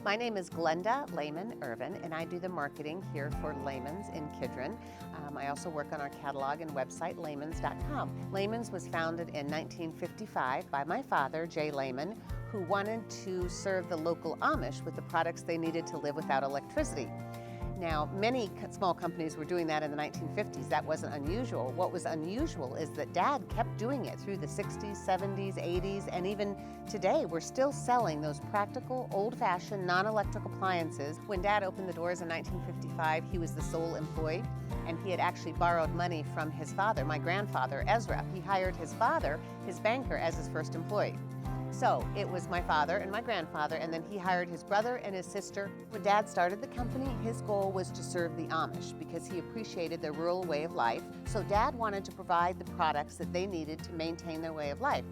My name is Glenda Lehman Irvin, and I do the marketing here for Lehman's in Kidron. I also work on our catalog and website, Lehmans.com. Lehman's was founded in 1955 by my father, Jay Lehman, who wanted to serve the local Amish with the products they needed to live without electricity. Now, many small companies were doing that in the 1950s. That wasn't unusual. What was unusual is that Dad kept doing it through the 60s, 70s, 80s, and even today we're still selling those practical, old-fashioned, non-electric appliances. When Dad opened the doors in 1955, he was the sole employee, and he had actually borrowed money from his father, my grandfather, Ezra. He hired his father, his banker, as his first employee. So it was my father and my grandfather, and then he hired his brother and his sister. When Dad started the company, his goal was to serve the Amish because he appreciated their rural way of life. So Dad wanted to provide the products that they needed to maintain their way of life.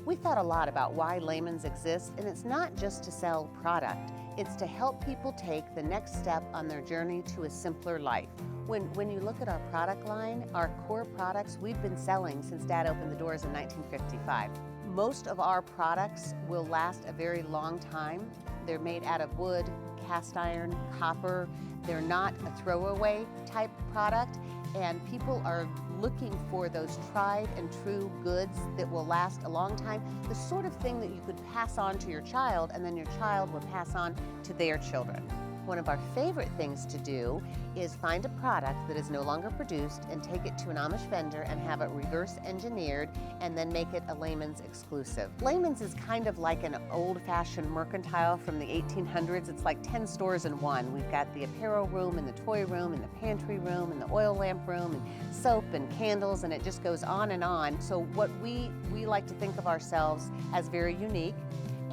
We thought a lot about why Lehman's exists, and it's not just to sell product. It's to help people take the next step on their journey to a simpler life. When you look at our product line, our core products we've been selling since Dad opened the doors in 1955. Most of our products will last a very long time. They're made out of wood, cast iron, copper. They're not a throwaway type product, and people are looking for those tried and true goods that will last a long time, the sort of thing that you could pass on to your child, and then your child will pass on to their children. One of our favorite things to do is find a product that is no longer produced and take it to an Amish vendor and have it reverse engineered and then make it a Lehman's exclusive. Lehman's is kind of like an old-fashioned mercantile from the 1800s. It's like 10 stores in one. We've got the apparel room and the toy room and the pantry room and the oil lamp room and soap and candles, and it just goes on and on. So what we like to think of ourselves as very unique.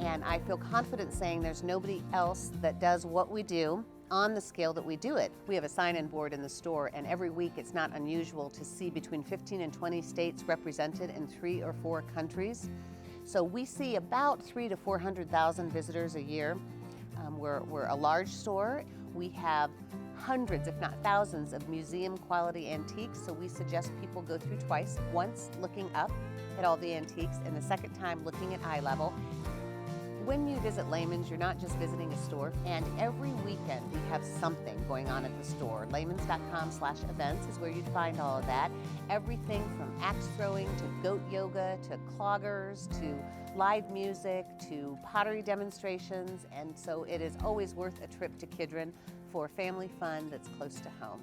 And I feel confident saying there's nobody else that does what we do on the scale that we do it. We have a sign-in board in the store, and every week it's not unusual to see between 15 and 20 states represented in 3 or 4 countries. So we see about 300,000 to 400,000 visitors a year. We're a large store. We have hundreds, if not thousands, of museum-quality antiques, so we suggest people go through twice, once looking up at all the antiques, and the second time looking at eye level. When you visit Lehman's, you're not just visiting a store, and every weekend we have something going on at the store. Lehmans.com/events is where you'd find all of that. Everything from axe throwing to goat yoga to cloggers to live music to pottery demonstrations, and so it is always worth a trip to Kidron for family fun that's close to home.